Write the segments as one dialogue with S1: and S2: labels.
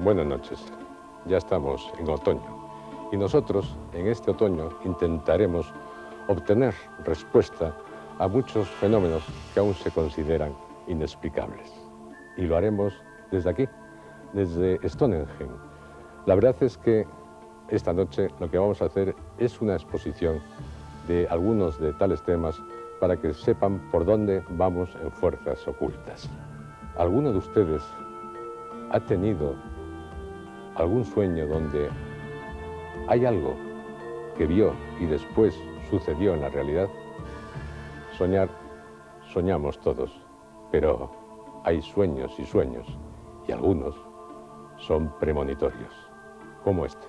S1: Buenas noches. Ya estamos en otoño y nosotros en este otoño intentaremos obtener respuesta a muchos fenómenos que aún se consideran inexplicables. Y lo haremos desde aquí, desde Stonehenge. La verdad es que esta noche lo que vamos a hacer es una exposición de algunos de tales temas para que sepan por dónde vamos en fuerzas ocultas. ¿Alguno de ustedes ha tenido algún sueño donde hay algo que vio y después sucedió en la realidad? Soñar, soñamos todos, pero hay sueños y sueños, y algunos son premonitorios, como este.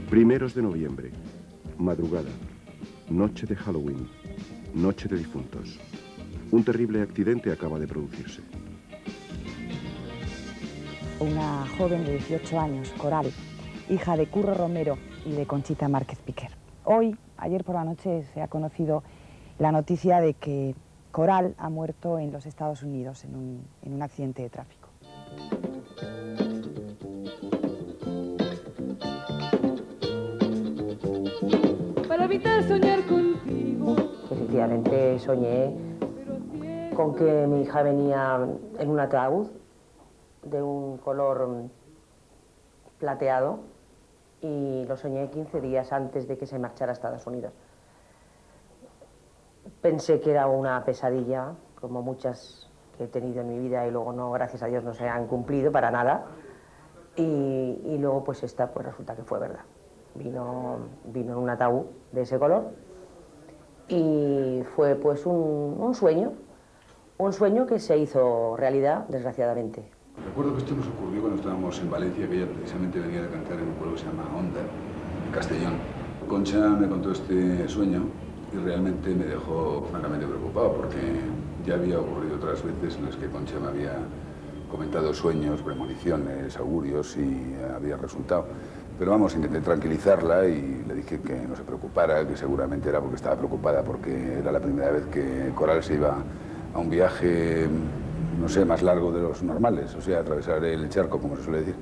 S2: Primeros de noviembre, madrugada, noche de Halloween, noche de difuntos. Un terrible accidente acaba de producirse.
S3: Una joven de 18 años, Coral, hija de Curro Romero y de Conchita Márquez Piquer. Ayer por la noche, se ha conocido la noticia de que Coral ha muerto en los Estados Unidos en un accidente de tráfico.
S4: Para evitar soñar contigo.
S5: Efectivamente soñé con que mi hija venía en un ataúd de un color plateado y lo soñé 15 días antes de que se marchara a Estados Unidos. Pensé que era una pesadilla, como muchas que he tenido en mi vida y luego no, gracias a Dios, no se han cumplido para nada. Y luego pues esta pues resulta que fue verdad. Vino en un ataúd de ese color y fue pues un sueño que se hizo realidad, desgraciadamente.
S6: Recuerdo que esto nos ocurrió cuando estábamos en Valencia, que ella precisamente venía de cantar en un pueblo que se llama Onda, en Castellón. Concha me contó este sueño y realmente me dejó francamente preocupado porque ya había ocurrido otras veces en las que Concha me había comentado sueños, premoniciones, augurios y había resultado. Pero vamos, intenté tranquilizarla y le dije que no se preocupara, que seguramente era porque estaba preocupada porque era la primera vez que Coral se iba a un viaje, no sé, más largo de los normales, o sea, atravesar el charco, como se suele decir.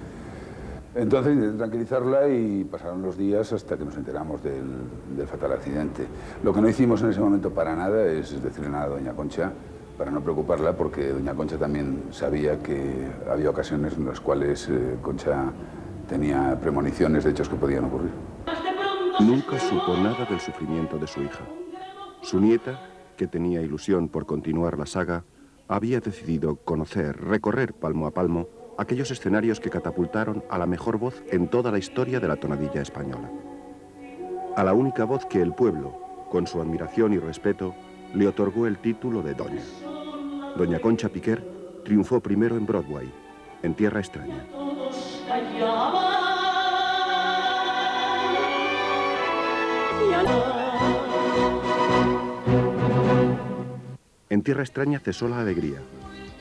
S6: Entonces intenté tranquilizarla y pasaron los días hasta que nos enteramos del fatal accidente. Lo que no hicimos en ese momento para nada es decirle nada a doña Concha, para no preocuparla, porque doña Concha también sabía que había ocasiones en las cuales Concha tenía premoniciones de hechos que podían ocurrir.
S2: Nunca supo nada del sufrimiento de su hija. Su nieta, que tenía ilusión por continuar la saga, había decidido recorrer palmo a palmo aquellos escenarios que catapultaron a la mejor voz en toda la historia de la tonadilla española. A la única voz que el pueblo, con su admiración y respeto, le otorgó el título de Doña. Doña Concha Piquer triunfó primero en Broadway, en Tierra Extraña. En Tierra Extraña cesó la alegría,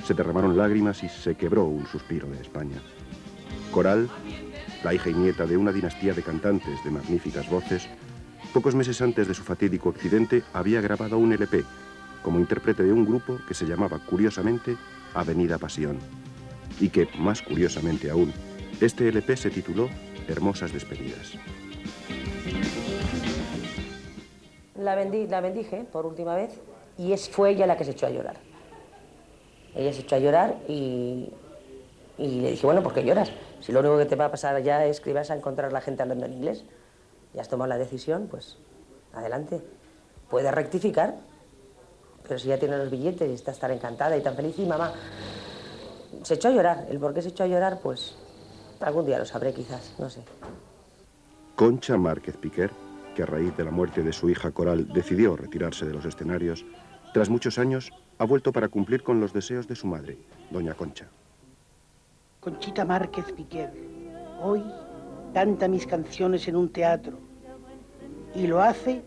S2: se derramaron lágrimas y se quebró un suspiro de España. Coral, la hija y nieta de una dinastía de cantantes de magníficas voces, pocos meses antes de su fatídico accidente había grabado un LP como intérprete de un grupo que se llamaba, curiosamente, Avenida Pasión, y que, más curiosamente aún, este LP se tituló Hermosas Despedidas.
S5: La bendije por última vez y fue ella la que se echó a llorar. Ella se echó a llorar y le dije, bueno, ¿por qué lloras? Si lo único que te va a pasar ya es que vas a encontrar a la gente hablando en inglés. Ya has tomado la decisión, pues adelante. Puedes rectificar, pero si ya tienes los billetes y está estar encantada y tan feliz. Y mamá se echó a llorar. El por qué se echó a llorar, pues algún día lo sabré quizás, no sé.
S2: Concha Márquez Piquer, que a raíz de la muerte de su hija Coral decidió retirarse de los escenarios, tras muchos años ha vuelto para cumplir con los deseos de su madre, doña Concha.
S7: Conchita Márquez Piquer, hoy canta mis canciones en un teatro y lo hace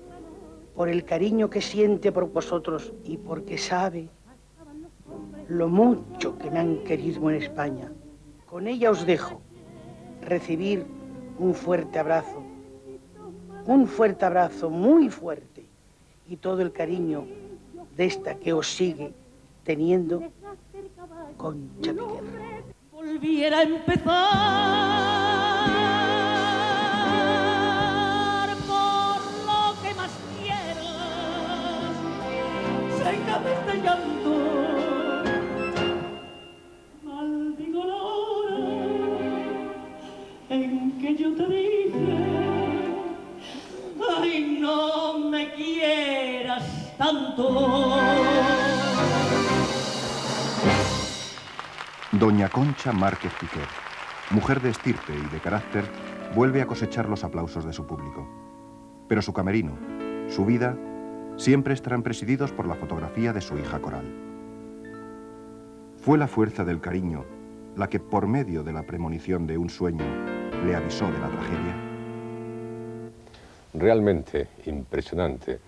S7: por el cariño que siente por vosotros y porque sabe lo mucho que me han querido en España. Con ella os dejo recibir un fuerte abrazo muy fuerte, y todo el cariño de esta que os sigue teniendo, Concha Piquer.
S4: Volviera a empezar por lo que más quieras, sécame este llanto, maldigo la hora en que yo te dije, ay, no me quieras tanto.
S2: Doña Concha Márquez Piquer, mujer de estirpe y de carácter, vuelve a cosechar los aplausos de su público. Pero su camerino, su vida, siempre estarán presididos por la fotografía de su hija Coral. Fue la fuerza del cariño la que, por medio de la premonición de un sueño, le avisó de la tragedia.
S1: Realmente impresionante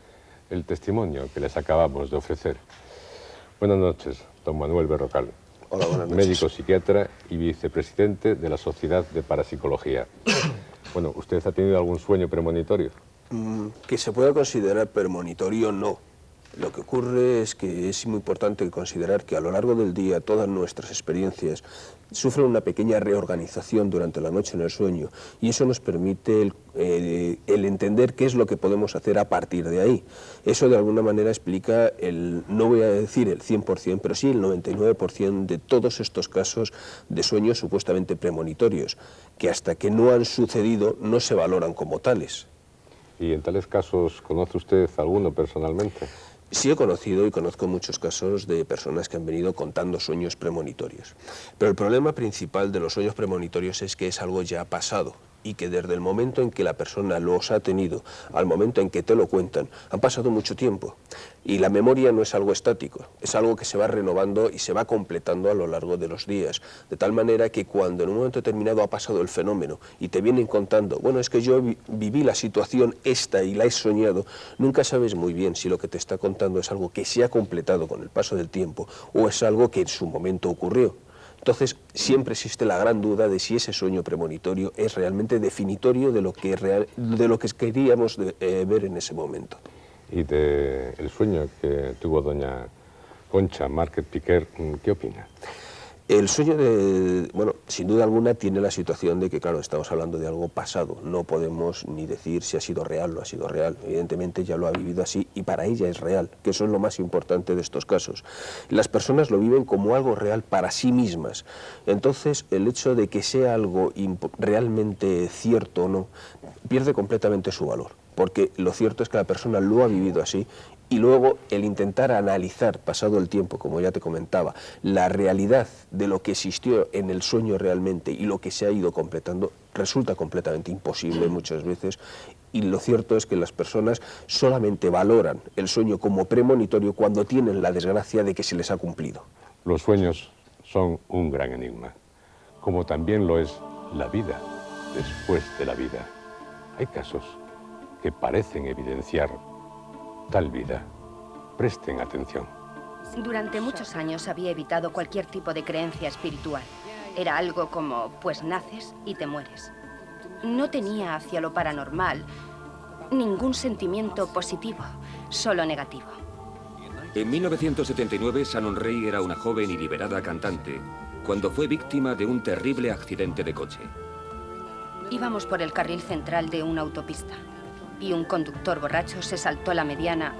S1: el testimonio que les acabamos de ofrecer. Buenas noches, don Manuel Berrocal.
S8: Hola, buenas noches.
S1: Médico psiquiatra y vicepresidente de la Sociedad de Parapsicología. Bueno, ¿usted ha tenido algún sueño premonitorio?
S8: Que se pueda considerar premonitorio, no. Lo que ocurre es que es muy importante considerar que a lo largo del día todas nuestras experiencias sufren una pequeña reorganización durante la noche en el sueño, y eso nos permite el entender qué es lo que podemos hacer a partir de ahí. Eso de alguna manera explica no voy a decir el 100%, pero sí el 99% de todos estos casos de sueños supuestamente premonitorios, que hasta que no han sucedido no se valoran como tales.
S1: ¿Y en tales casos conoce usted alguno personalmente?
S8: Sí he conocido y conozco muchos casos de personas que han venido contando sueños premonitorios. Pero el problema principal de los sueños premonitorios es que es algo ya pasado, y que desde el momento en que la persona los ha tenido al momento en que te lo cuentan, han pasado mucho tiempo. Y la memoria no es algo estático, es algo que se va renovando y se va completando a lo largo de los días. De tal manera que cuando en un momento determinado ha pasado el fenómeno y te vienen contando, bueno, es que yo viví la situación esta y la he soñado, nunca sabes muy bien si lo que te está contando es algo que se ha completado con el paso del tiempo o es algo que en su momento ocurrió. Entonces, siempre existe la gran duda de si ese sueño premonitorio es realmente definitorio de lo que queríamos ver en ese momento.
S1: Y del sueño que tuvo doña Concha Márquez Piquer, ¿qué opina?
S8: El sueño bueno, sin duda alguna tiene la situación de que, claro, estamos hablando de algo pasado. No podemos ni decir si ha sido real o no ha sido real. Evidentemente ya lo ha vivido así y para ella es real, que eso es lo más importante de estos casos. Las personas lo viven como algo real para sí mismas. Entonces, el hecho de que sea algo realmente cierto o no, pierde completamente su valor. Porque lo cierto es que la persona lo ha vivido así. Y luego el intentar analizar, pasado el tiempo, como ya te comentaba, la realidad de lo que existió en el sueño realmente y lo que se ha ido completando, resulta completamente imposible muchas veces. Y lo cierto es que las personas solamente valoran el sueño como premonitorio cuando tienen la desgracia de que se les ha cumplido.
S1: Los sueños son un gran enigma, como también lo es la vida después de la vida. Hay casos que parecen evidenciar tal vida. Presten atención.
S9: Durante muchos años había evitado cualquier tipo de creencia espiritual. Era algo como, pues naces y te mueres. No tenía hacia lo paranormal ningún sentimiento positivo, solo negativo.
S10: En 1979, Shannon Ray era una joven y liberada cantante cuando fue víctima de un terrible accidente de coche.
S9: Íbamos por el carril central de una autopista y un conductor borracho se saltó la mediana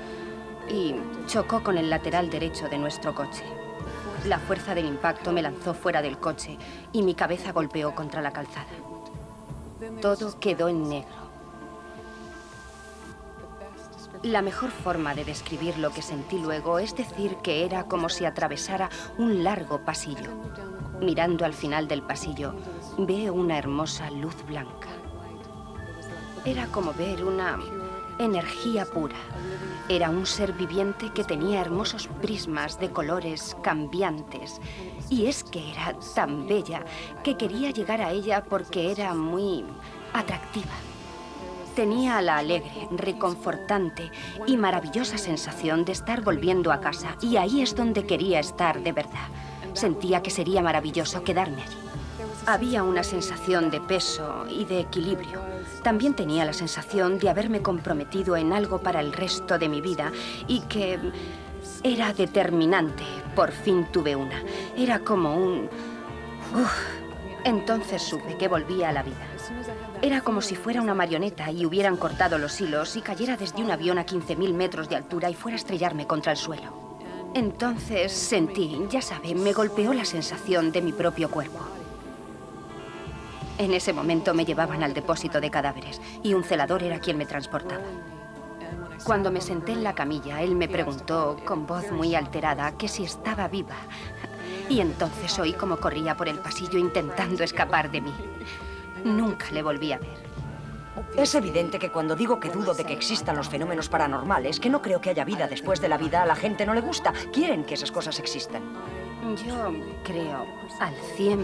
S9: y chocó con el lateral derecho de nuestro coche. La fuerza del impacto me lanzó fuera del coche y mi cabeza golpeó contra la calzada. Todo quedó en negro. La mejor forma de describir lo que sentí luego es decir que era como si atravesara un largo pasillo. Mirando al final del pasillo, veo una hermosa luz blanca. Era como ver una energía pura. Era un ser viviente que tenía hermosos prismas de colores cambiantes. Y es que era tan bella que quería llegar a ella porque era muy atractiva. Tenía la alegre, reconfortante y maravillosa sensación de estar volviendo a casa, y ahí es donde quería estar de verdad. Sentía que sería maravilloso quedarme allí. Había una sensación de peso y de equilibrio. También tenía la sensación de haberme comprometido en algo para el resto de mi vida y que era determinante. Por fin tuve una. Era como un... Entonces supe que volvía a la vida. Era como si fuera una marioneta y hubieran cortado los hilos y cayera desde un avión a 15.000 metros de altura y fuera a estrellarme contra el suelo. Entonces sentí, ya sabe, me golpeó la sensación de mi propio cuerpo. En ese momento me llevaban al depósito de cadáveres y un celador era quien me transportaba. Cuando me senté en la camilla, él me preguntó con voz muy alterada que si estaba viva. Y entonces oí cómo corría por el pasillo intentando escapar de mí. Nunca le volví a ver.
S11: Es evidente que cuando digo que dudo de que existan los fenómenos paranormales, que no creo que haya vida después de la vida, a la gente no le gusta. Quieren que esas cosas existan.
S9: Yo creo al 100%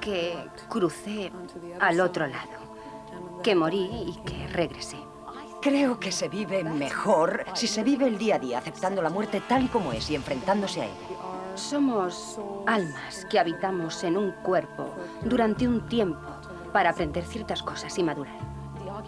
S9: que crucé al otro lado, que morí y que regresé.
S11: Creo que se vive mejor si se vive el día a día, aceptando la muerte tal y como es y enfrentándose a ella.
S9: Somos almas que habitamos en un cuerpo durante un tiempo para aprender ciertas cosas y madurar.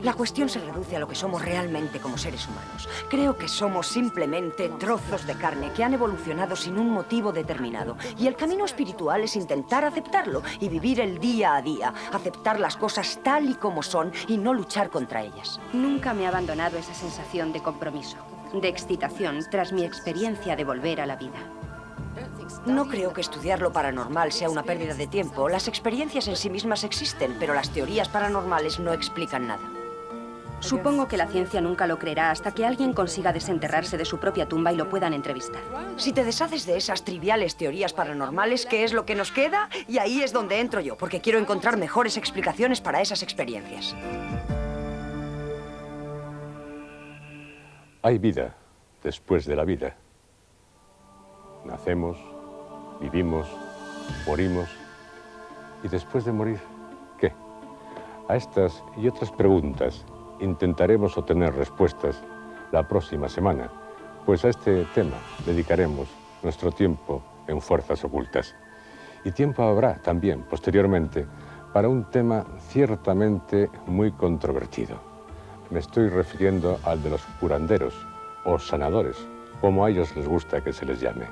S11: La cuestión se reduce a lo que somos realmente como seres humanos. Creo que somos simplemente trozos de carne que han evolucionado sin un motivo determinado. Y el camino espiritual es intentar aceptarlo y vivir el día a día, aceptar las cosas tal y como son y no luchar contra ellas.
S9: Nunca me ha abandonado esa sensación de compromiso, de excitación tras mi experiencia de volver a la vida.
S11: No creo que estudiar lo paranormal sea una pérdida de tiempo. Las experiencias en sí mismas existen, pero las teorías paranormales no explican nada.
S9: Supongo que la ciencia nunca lo creerá hasta que alguien consiga desenterrarse de su propia tumba y lo puedan entrevistar.
S11: Si te deshaces de esas triviales teorías paranormales, ¿qué es lo que nos queda? Y ahí es donde entro yo, porque quiero encontrar mejores explicaciones para esas experiencias.
S1: Hay vida después de la vida. Nacemos, vivimos, morimos. ¿Y después de morir, qué? A estas y otras preguntas intentaremos obtener respuestas la próxima semana, pues a este tema dedicaremos nuestro tiempo en Fuerzas Ocultas. Y tiempo habrá también, posteriormente, para un tema ciertamente muy controvertido. Me estoy refiriendo al de los curanderos, o sanadores, como a ellos les gusta que se les llame.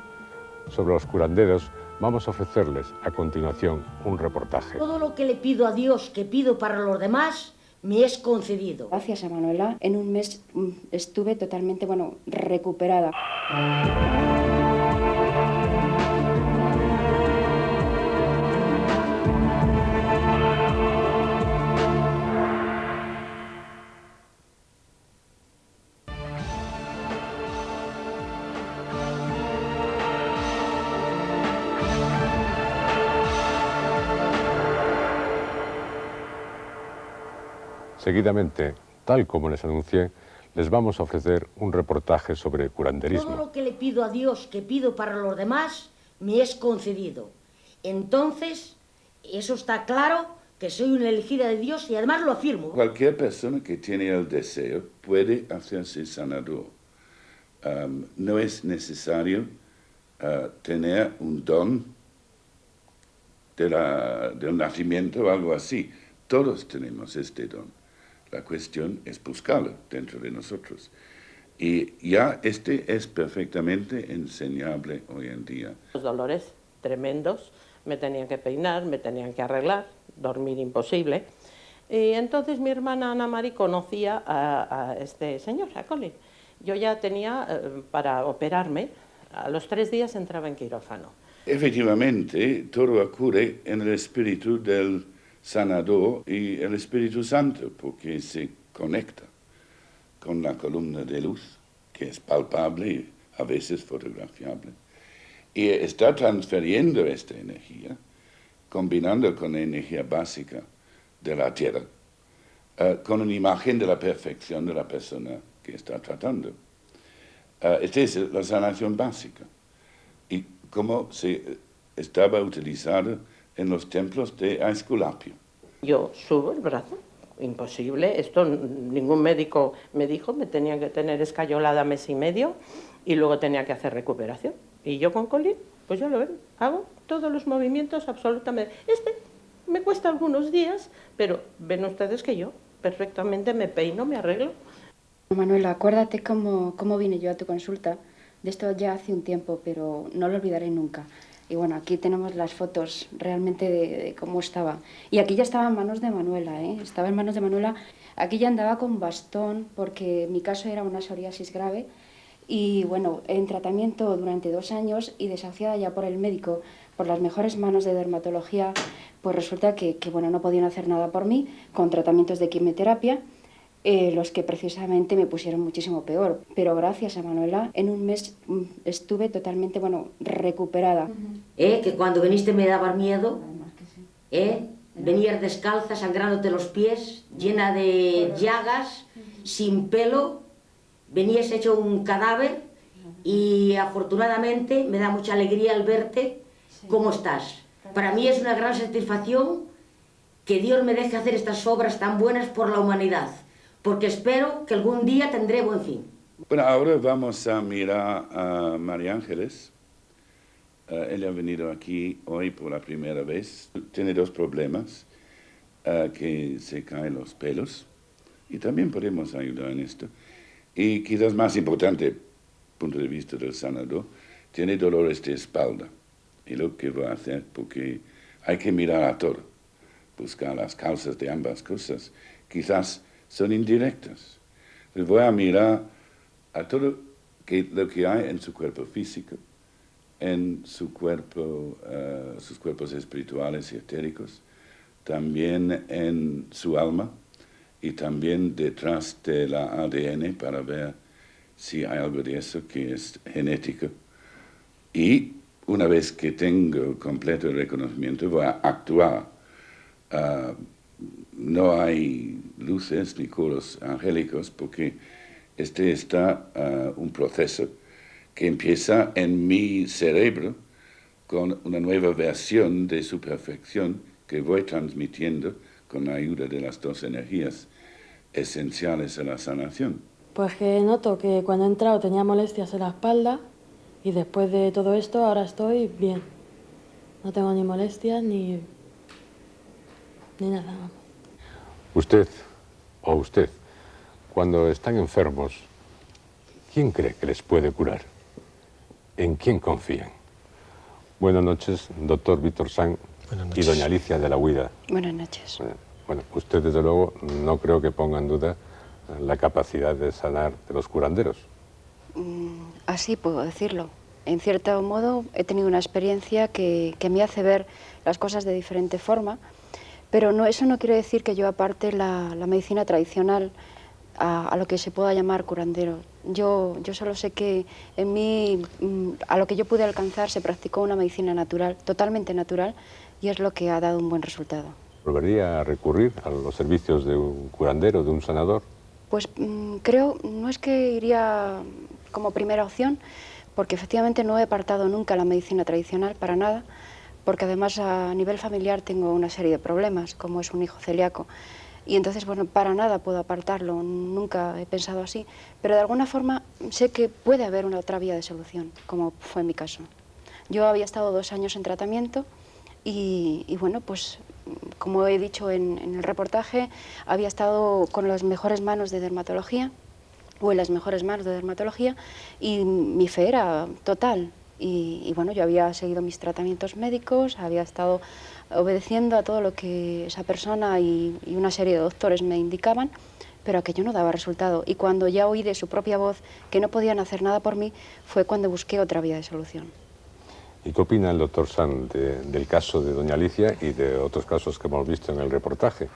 S1: Sobre los curanderos vamos a ofrecerles a continuación un reportaje.
S12: Todo lo que le pido a Dios, que pido para los demás, me es concedido.
S13: Gracias a Manuela, en un mes estuve totalmente, recuperada.
S1: Seguidamente, tal como les anuncié, les vamos a ofrecer un reportaje sobre curanderismo.
S12: Todo lo que le pido a Dios, que pido para los demás, me es concedido. Entonces, eso está claro, que soy una elegida de Dios y además lo afirmo.
S6: Cualquier persona que tiene el deseo puede hacerse sanador. No es necesario tener un don del nacimiento o algo así. Todos tenemos este don. La cuestión es buscarlo dentro de nosotros. Y ya este es perfectamente enseñable hoy en día.
S14: Los dolores tremendos, me tenían que peinar, me tenían que arreglar, dormir imposible. Y entonces mi hermana Ana Mari conocía a este señor, a Colin. Yo ya tenía para operarme, a los 3 días entraba en quirófano. Efectivamente, todo ocurre en el espíritu del sanador y el Espíritu Santo, porque se conecta con la columna de luz, que es palpable y a veces fotografiable, y está transfiriendo esta energía, combinando con la energía básica de la Tierra, con una imagen de la perfección de la persona que está tratando. Esta es la sanación básica, y cómo se estaba utilizado en los templos de Aesculapio. Yo subo el brazo imposible, esto ningún médico me dijo, me tenían que tener escayolada mes y medio y luego tenía que hacer recuperación. Y yo con Colin, pues ya lo ven, hago todos los movimientos absolutamente. Me cuesta algunos días, pero ven ustedes que yo perfectamente me peino, me arreglo.
S13: Manuela, acuérdate cómo vine yo a tu consulta. De esto ya hace un tiempo, pero no lo olvidaré nunca. Y bueno, aquí tenemos las fotos realmente de cómo estaba. Y aquí ya estaba en manos de Manuela, ¿eh? Estaba en manos de Manuela. Aquí ya andaba con bastón porque mi caso era una psoriasis grave. Y bueno, en tratamiento durante 2 años y desahuciada ya por el médico, por las mejores manos de dermatología, pues resulta que bueno, no podían hacer nada por mí con tratamientos de quimioterapia. Los que precisamente me pusieron muchísimo peor. Pero gracias a Manuela, en un mes estuve totalmente, bueno, recuperada.
S12: Que cuando viniste me dabas miedo, venías descalza, sangrándote los pies, llena de llagas, sin pelo, venías hecho un cadáver y afortunadamente me da mucha alegría al verte cómo estás. Para mí es una gran satisfacción que Dios me deje hacer estas obras tan buenas por la humanidad, porque espero que algún día tendré buen fin.
S6: Bueno, ahora vamos a mirar a María Ángeles. Ella ha venido aquí hoy por la primera vez. Tiene 2 problemas, que se caen los pelos, y también podemos ayudar en esto. Y quizás más importante, punto de vista del sanador, tiene dolores de espalda. Y lo que va a hacer, porque hay que mirar a todo, buscar las causas de ambas cosas. Quizás son indirectas. Les voy a mirar a todo lo que hay en su cuerpo físico, en su cuerpo, sus cuerpos espirituales y etéricos, también en su alma y también detrás de la ADN para ver si hay algo de eso que es genético. Y una vez que tengo completo reconocimiento, voy a actuar. No hay luces ni coros angélicos porque está un proceso que empieza en mi cerebro con una nueva versión de su perfección que voy transmitiendo con la ayuda de las 2 energías esenciales a la sanación.
S15: Pues que noto que cuando he entrado tenía molestias en la espalda y después de todo esto ahora estoy bien. No tengo ni molestias ni nada.
S1: Usted, cuando están enfermos, ¿quién cree que les puede curar? ¿En quién confían? Buenas noches, doctor Víctor Sanz y doña Alicia de la Huida.
S13: Buenas noches.
S1: Bueno, usted desde luego no creo que ponga en duda la capacidad de sanar de los curanderos.
S13: Así puedo decirlo. En cierto modo he tenido una experiencia que me hace ver las cosas de diferente forma. Pero eso no quiere decir que yo aparte la medicina tradicional a lo que se pueda llamar curandero. Yo solo sé que en mí, a lo que yo pude alcanzar, se practicó una medicina natural, totalmente natural, y es lo que ha dado un buen resultado.
S1: ¿Volvería a recurrir a los servicios de un curandero, de un sanador?
S13: Pues creo, no es que iría como primera opción, porque efectivamente no he apartado nunca la medicina tradicional para nada, porque además a nivel familiar tengo una serie de problemas, como es un hijo celíaco. Y entonces, bueno, para nada puedo apartarlo, nunca he pensado así. Pero de alguna forma sé que puede haber una otra vía de solución, como fue mi caso. Yo había estado 2 años en tratamiento y bueno, pues como he dicho en el reportaje, había estado con las mejores manos de dermatología, o en las mejores manos de dermatología, y mi fe era total. Y bueno, yo había seguido mis tratamientos médicos, había estado obedeciendo a todo lo que esa persona y una serie de doctores me indicaban, pero aquello no daba resultado. Y cuando ya oí de su propia voz que no podían hacer nada por mí, fue cuando busqué otra vía de solución.
S1: ¿Y qué opina el doctor Sanz del caso de doña Alicia y de otros casos que hemos visto en el reportaje?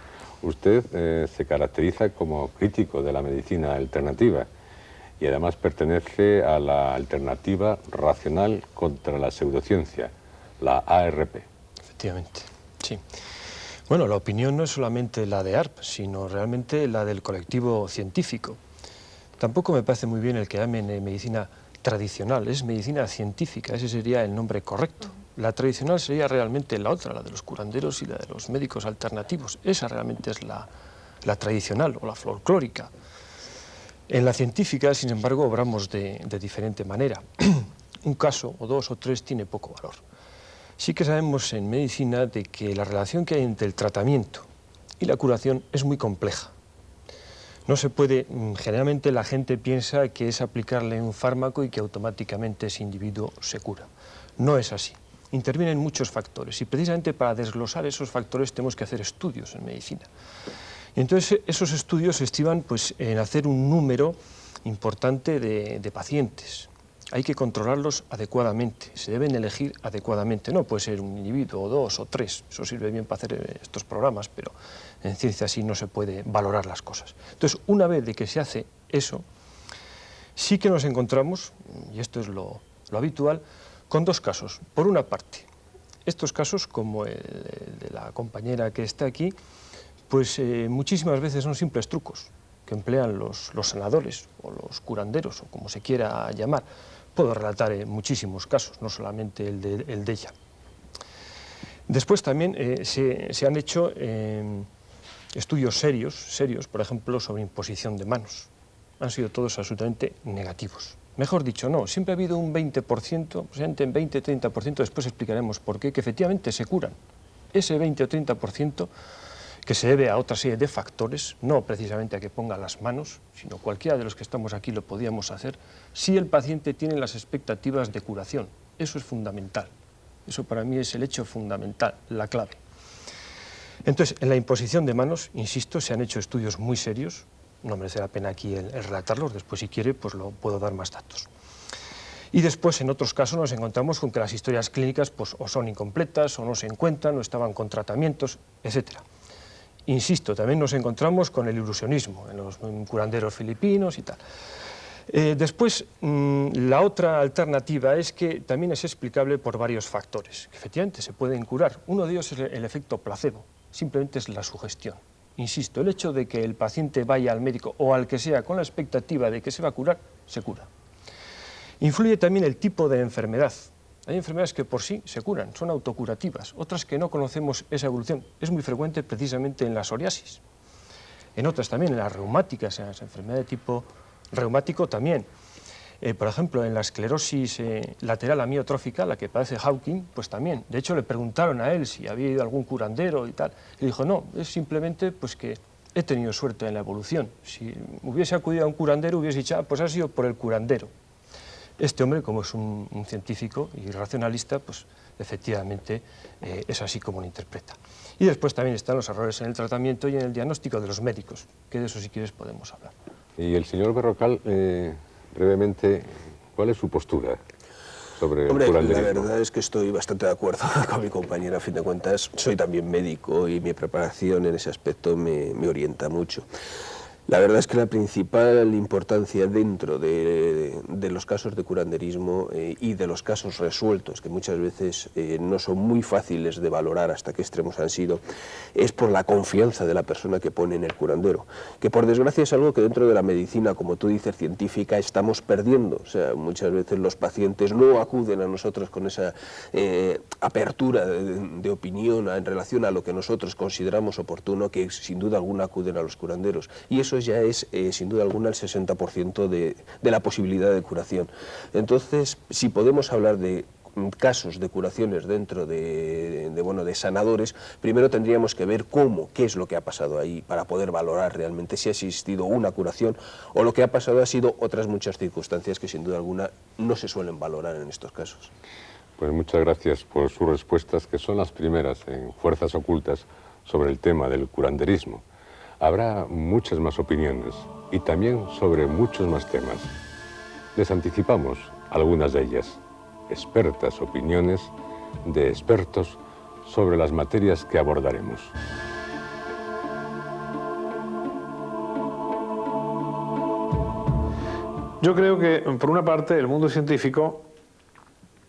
S1: Usted se caracteriza como crítico de la medicina alternativa y además pertenece a la alternativa racional contra la pseudociencia, la ARP.
S8: Efectivamente, sí. Bueno, la opinión no es solamente la de ARP, sino realmente la del colectivo científico. Tampoco me parece muy bien el que llamen medicina tradicional, es medicina científica, ese sería el nombre correcto. La tradicional sería realmente la otra, la de los curanderos y la de los médicos alternativos. Esa realmente es la
S16: la tradicional o la folclórica. En la científica, sin embargo, obramos de diferente manera. Un caso, o dos o tres, tiene poco valor. Sí que sabemos en medicina de que la relación que hay entre el tratamiento y la curación es muy compleja. No se puede, generalmente la gente piensa que es aplicarle un fármaco y que automáticamente ese individuo se cura. No es así. Intervienen muchos factores y precisamente para desglosar esos factores tenemos que hacer estudios en medicina. Y entonces esos estudios estiman pues, en hacer un número importante de pacientes. Hay que controlarlos adecuadamente, se deben elegir adecuadamente. No puede ser un individuo o dos o tres, eso sirve bien para hacer estos programas, pero en ciencia así no se puede valorar las cosas. Entonces, una vez de que se hace eso, sí que nos encontramos, y esto es lo habitual, con dos casos. Por una parte, estos casos, como el de la compañera que está aquí, pues muchísimas veces son simples trucos que emplean los sanadores o los curanderos, o como se quiera llamar. Puedo relatar muchísimos casos, no solamente el de ella. Después también se han hecho estudios serios, por ejemplo, sobre imposición de manos. Han sido todos absolutamente negativos. Mejor dicho, no, siempre ha habido un 20%, posiblemente en 20-30%, después explicaremos por qué, que efectivamente se curan. Ese 20 o 30% que se debe a otra serie de factores, no precisamente a que ponga las manos, sino cualquiera de los que estamos aquí lo podíamos hacer, si el paciente tiene las expectativas de curación. Eso es fundamental. Eso para mí es el hecho fundamental, la clave. Entonces, en la imposición de manos, insisto, se han hecho estudios muy serios, no merece la pena aquí el relatarlos, después si quiere pues lo puedo dar más datos. Y después en otros casos nos encontramos con que las historias clínicas pues, o son incompletas, o no se encuentran, o estaban con tratamientos, etc. Insisto, también nos encontramos con el ilusionismo en los curanderos filipinos y tal. Después, la otra alternativa es que también es explicable por varios factores, que efectivamente se pueden curar. Uno de ellos es el efecto placebo, simplemente es la sugestión. Insisto, el hecho de que el paciente vaya al médico o al que sea con la expectativa de que se va a curar, se cura. Influye también el tipo de enfermedad. Hay enfermedades que por sí se curan, son autocurativas, otras que no conocemos esa evolución. Es muy frecuente precisamente en la psoriasis. En otras también, en las reumáticas, en las enfermedades de tipo reumático también. Por ejemplo, en la esclerosis lateral amiotrófica, la que padece Hawking, pues también. De hecho, le preguntaron a él si había ido a algún curandero y tal. Y dijo, no, es simplemente pues que he tenido suerte en la evolución. Si hubiese acudido a un curandero, hubiese dicho, pues ha sido por el curandero. Este hombre, como es un científico y racionalista, pues efectivamente es así como lo interpreta. Y después también están los errores en el tratamiento y en el diagnóstico de los médicos, que de eso si quieres podemos hablar.
S1: Y el señor Berrocal, brevemente, ¿cuál es su postura sobre el curanderismo?
S8: La verdad es que estoy bastante de acuerdo con mi compañera, a fin de cuentas. Soy también médico y mi preparación en ese aspecto me orienta mucho. La verdad es que la principal importancia dentro de los casos de curanderismo y de los casos resueltos, que muchas veces no son muy fáciles de valorar hasta qué extremos han sido, es por la confianza de la persona que pone en el curandero, que por desgracia es algo que dentro de la medicina, como tú dices, científica, estamos perdiendo. O sea, muchas veces los pacientes no acuden a nosotros con esa apertura de opinión en relación a lo que nosotros consideramos oportuno, que sin duda alguna acuden a los curanderos. Y eso ya es, sin duda alguna, el 60% de la posibilidad de curación. Entonces, si podemos hablar de casos de curaciones dentro de sanadores, primero tendríamos que ver qué es lo que ha pasado ahí para poder valorar realmente si ha existido una curación o lo que ha pasado ha sido otras muchas circunstancias que sin duda alguna no se suelen valorar en estos casos.
S1: Pues muchas gracias por sus respuestas, que son las primeras en Fuerzas Ocultas sobre el tema del curanderismo. Habrá muchas más opiniones y también sobre muchos más temas. Les anticipamos algunas de ellas, expertas opiniones de expertos sobre las materias que abordaremos.
S17: Yo creo que, por una parte, el mundo científico,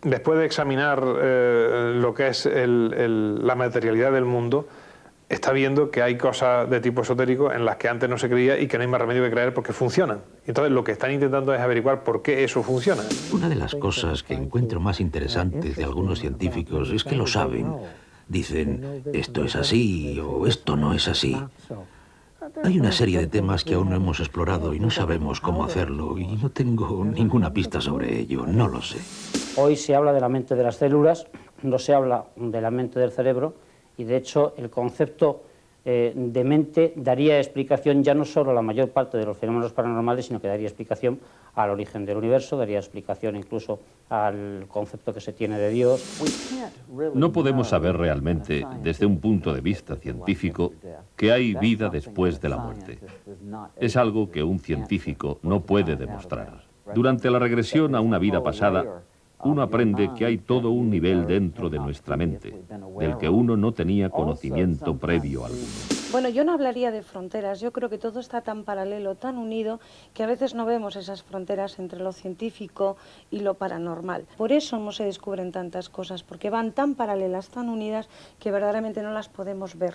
S17: después de examinar lo que es la materialidad del mundo, está viendo que hay cosas de tipo esotérico en las que antes no se creía y que no hay más remedio que creer porque funcionan. Entonces lo que están intentando es averiguar por qué eso funciona.
S18: Una de las cosas que encuentro más interesantes de algunos científicos es que lo saben. Dicen, esto es así o esto no es así. Hay una serie de temas que aún no hemos explorado y no sabemos cómo hacerlo, y no tengo ninguna pista sobre ello, no lo sé.
S19: Hoy se habla de la mente de las células, no se habla de la mente del cerebro, y de hecho el concepto de mente daría explicación ya no solo a la mayor parte de los fenómenos paranormales, sino que daría explicación al origen del universo, daría explicación incluso al concepto que se tiene de Dios.
S20: No podemos saber realmente, desde un punto de vista científico, que hay vida después de la muerte. Es algo que un científico no puede demostrar. Durante la regresión a una vida pasada, uno aprende que hay todo un nivel dentro de nuestra mente, del que uno no tenía conocimiento previo alguno.
S21: Bueno, yo no hablaría de fronteras, yo creo que todo está tan paralelo, tan unido, que a veces no vemos esas fronteras entre lo científico y lo paranormal. Por eso no se descubren tantas cosas, porque van tan paralelas, tan unidas, que verdaderamente no las podemos ver.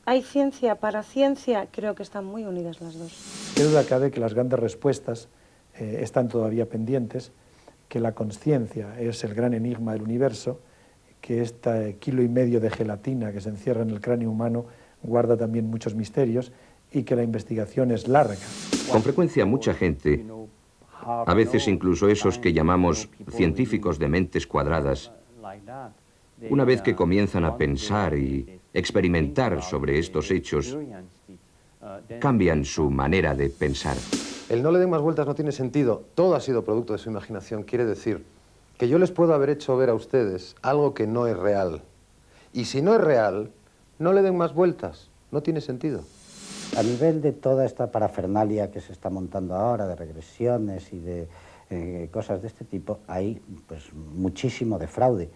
S21: Hay ciencia, paraciencia, creo que están muy unidas las dos.
S22: Qué duda cabe que las grandes respuestas están todavía pendientes, que la consciencia es el gran enigma del universo, que este 1,5 kilos de gelatina que se encierra en el cráneo humano guarda también muchos misterios y que la investigación es larga.
S23: Con frecuencia mucha gente, a veces incluso esos que llamamos científicos de mentes cuadradas, una vez que comienzan a pensar y experimentar sobre estos hechos, cambian su manera de pensar.
S24: El no le den más vueltas no tiene sentido. Todo ha sido producto de su imaginación. Quiere decir que yo les puedo haber hecho ver a ustedes algo que no es real. Y si no es real, no le den más vueltas. No tiene sentido.
S25: A nivel de toda esta parafernalia que se está montando ahora, de regresiones y de cosas de este tipo, hay pues muchísimo de fraude.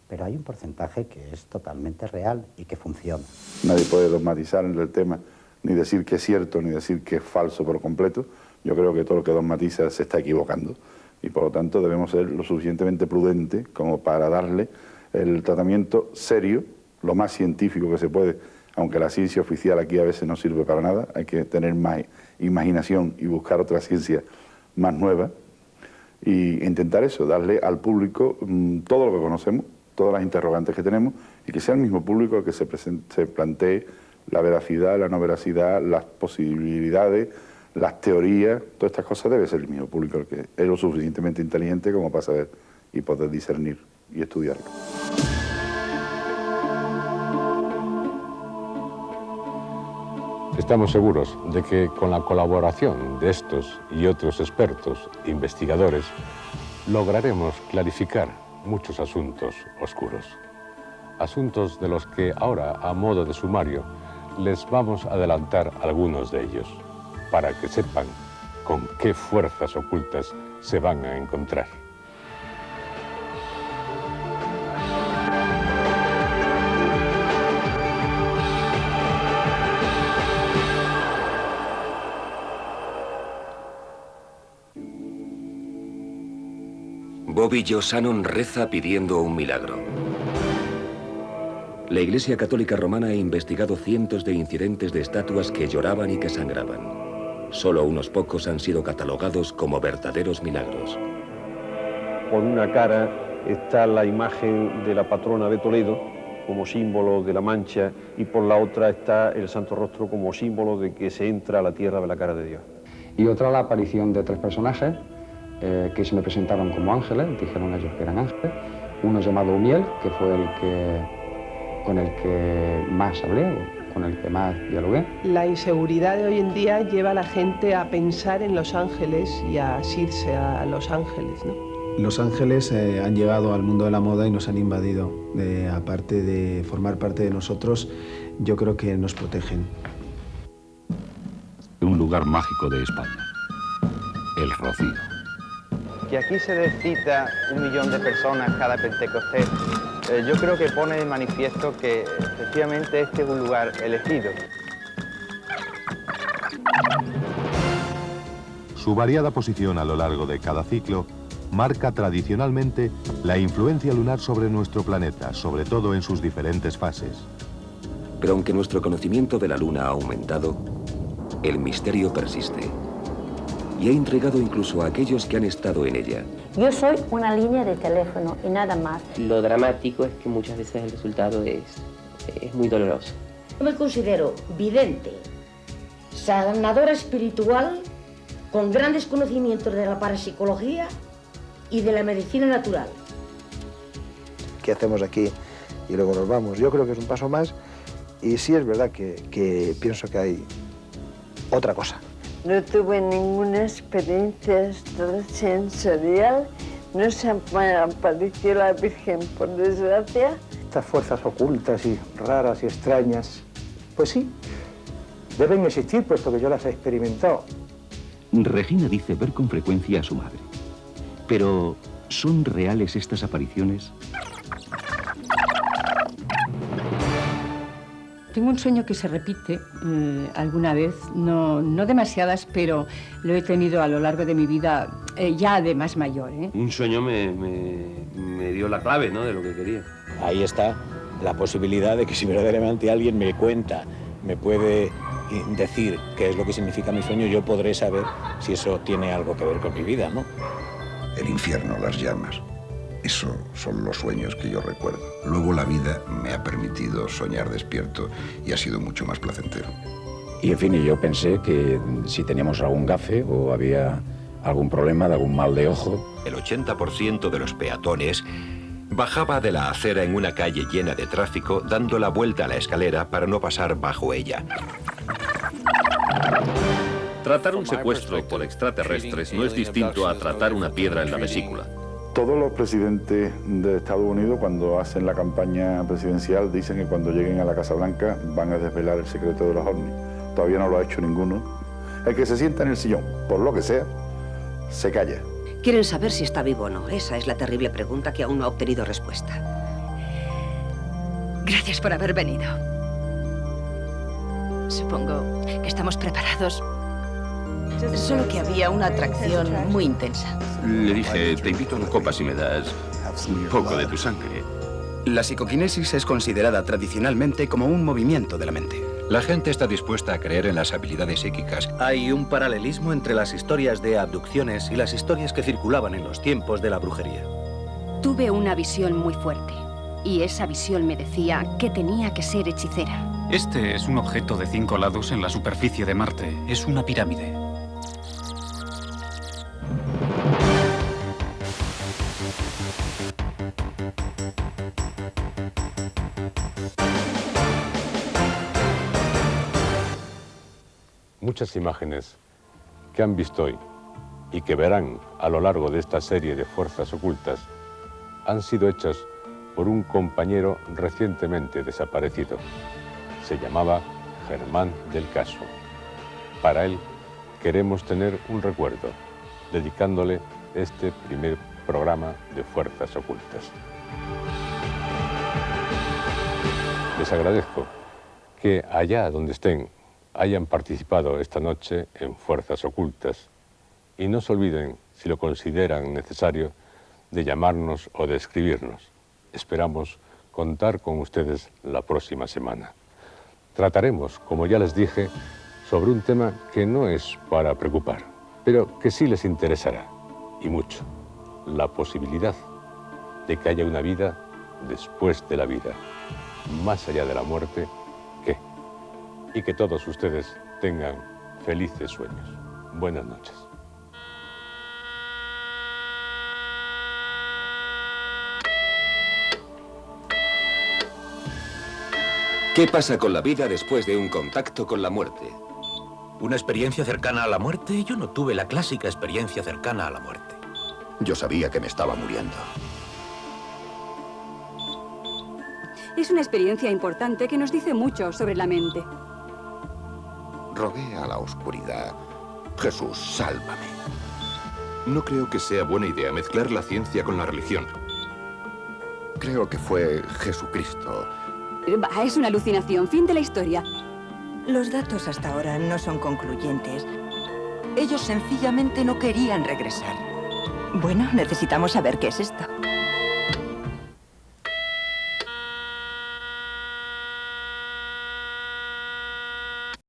S25: Pero hay un porcentaje que es totalmente real y que funciona.
S26: Nadie puede dogmatizar en el tema, ni decir que es cierto, ni decir que es falso por completo. Yo creo que todo lo que dogmatiza se está equivocando y por lo tanto debemos ser lo suficientemente prudentes como para darle el tratamiento serio, lo más científico que se puede, aunque la ciencia oficial aquí a veces no sirve para nada, hay que tener más imaginación y buscar otra ciencia más nueva y intentar eso, darle al público todo lo que conocemos, todas las interrogantes que tenemos y que sea el mismo público el que se plantee la veracidad, la no veracidad, las posibilidades, las teorías, todas estas cosas debe ser el mismo público el que es lo suficientemente inteligente como para saber y poder discernir y estudiarlo.
S1: Estamos seguros de que con la colaboración de estos y otros expertos e investigadores lograremos clarificar muchos asuntos oscuros. Asuntos de los que ahora, a modo de sumario, les vamos a adelantar algunos de ellos, para que sepan con qué fuerzas ocultas se van a encontrar.
S10: Bobby Joe Shannon reza pidiendo un milagro. La Iglesia Católica Romana ha investigado cientos de incidentes de estatuas que lloraban y que sangraban. Solo unos pocos han sido catalogados como verdaderos milagros.
S27: Por una cara está la imagen de la patrona de Toledo como símbolo de la Mancha y por la otra está el Santo Rostro como símbolo de que se entra a la tierra de la cara de Dios.
S28: Y otra la aparición de 3 personajes que se me presentaron como ángeles, dijeron ellos que eran ángeles. Uno llamado Umiel, que fue con el que más hablé, con el que más dialogué.
S29: La inseguridad de hoy en día lleva a la gente a pensar en los ángeles y a asirse a los ángeles, ¿no?
S30: Los ángeles han llegado al mundo de la moda y nos han invadido. Aparte de formar parte de nosotros, yo creo que nos protegen.
S31: Un lugar mágico de España, el Rocío.
S32: Que aquí se descita 1 millón de personas cada Pentecostés, yo creo que pone de manifiesto que efectivamente este es un lugar elegido.
S33: Su variada posición a lo largo de cada ciclo marca tradicionalmente la influencia lunar sobre nuestro planeta, sobre todo en sus diferentes fases.
S10: Pero aunque nuestro conocimiento de la Luna ha aumentado, el misterio persiste. Y ha intrigado incluso a aquellos que han estado en ella.
S12: Yo soy una línea de teléfono y nada más.
S34: Lo dramático es que muchas veces el resultado es muy doloroso.
S12: Yo me considero vidente, sanadora espiritual con grandes conocimientos de la parapsicología y de la medicina natural.
S2: ¿Qué hacemos aquí? Y luego nos vamos. Yo creo que es un paso más y sí es verdad que pienso que hay otra cosa.
S3: No tuve ninguna experiencia extrasensorial, no se apareció la Virgen, por desgracia.
S4: Estas fuerzas ocultas y raras y extrañas, pues sí, deben existir, puesto que yo las he experimentado.
S5: Regina dice ver con frecuencia a su madre. Pero, ¿son reales estas apariciones?
S6: Tengo un sueño que se repite alguna vez, no demasiadas, pero lo he tenido a lo largo de mi vida, ya de más mayor.
S7: Un sueño me dio la clave, ¿no?, de lo que quería.
S8: Ahí está la posibilidad de que si verdaderamente alguien me cuenta, me puede decir qué es lo que significa mi sueño, yo podré saber si eso tiene algo que ver con mi vida, ¿no?
S9: El infierno, las llamas. Eso son los sueños que yo recuerdo. Luego la vida me ha permitido soñar despierto y ha sido mucho más placentero.
S11: Y en fin, yo pensé que si teníamos algún gafe o había algún problema de algún mal de ojo.
S13: El 80% de los peatones bajaba de la acera en una calle llena de tráfico, dando la vuelta a la escalera para no pasar bajo ella.
S20: Tratar un secuestro por extraterrestres no es distinto a tratar una piedra en la vesícula.
S26: Todos los presidentes de Estados Unidos, cuando hacen la campaña presidencial, dicen que cuando lleguen a la Casa Blanca van a desvelar el secreto de los ovnis. Todavía no lo ha hecho ninguno. El que se sienta en el sillón, por lo que sea, se calla.
S14: Quieren saber si está vivo o no. Esa es la terrible pregunta que aún no ha obtenido respuesta.
S15: Gracias por haber venido. Supongo que estamos preparados.
S16: Solo que había una atracción muy intensa.
S34: Le dije, te invito a una copa si me das un poco de tu sangre.
S35: La psicoquinesis es considerada tradicionalmente como un movimiento de la mente.
S13: La gente está dispuesta a creer en las habilidades psíquicas.
S36: Hay un paralelismo entre las historias de abducciones y las historias que circulaban en los tiempos de la brujería.
S15: Tuve una visión muy fuerte, y esa visión me decía que tenía que ser hechicera.
S37: Este es un objeto de 5 lados en la superficie de Marte. Es una pirámide.
S1: Muchas imágenes que han visto hoy y que verán a lo largo de esta serie de fuerzas ocultas han sido hechas por un compañero recientemente desaparecido. Se llamaba Germán del Caso. Para él queremos tener un recuerdo, dedicándole este primer programa de Fuerzas Ocultas. Les agradezco que allá donde estén hayan participado esta noche en Fuerzas Ocultas y no se olviden, si lo consideran necesario, de llamarnos o de escribirnos. Esperamos contar con ustedes la próxima semana. Trataremos, como ya les dije, sobre un tema que no es para preocupar, pero que sí les interesará, y mucho: la posibilidad de que haya una vida después de la vida, más allá de la muerte, y que todos ustedes tengan felices sueños. Buenas noches.
S10: ¿Qué pasa con la vida después de un contacto con la muerte?
S18: ¿Una experiencia cercana a la muerte? Yo no tuve la clásica experiencia cercana a la muerte.
S9: Yo sabía que me estaba muriendo.
S38: Es una experiencia importante que nos dice mucho sobre la mente.
S9: Rogué a la oscuridad: Jesús, sálvame. No creo que sea buena idea mezclar la ciencia con la religión. Creo que fue Jesucristo.
S38: Es una alucinación. Fin de la historia.
S17: Los datos hasta ahora no son concluyentes. Ellos sencillamente no querían regresar. Bueno, necesitamos saber qué es esto.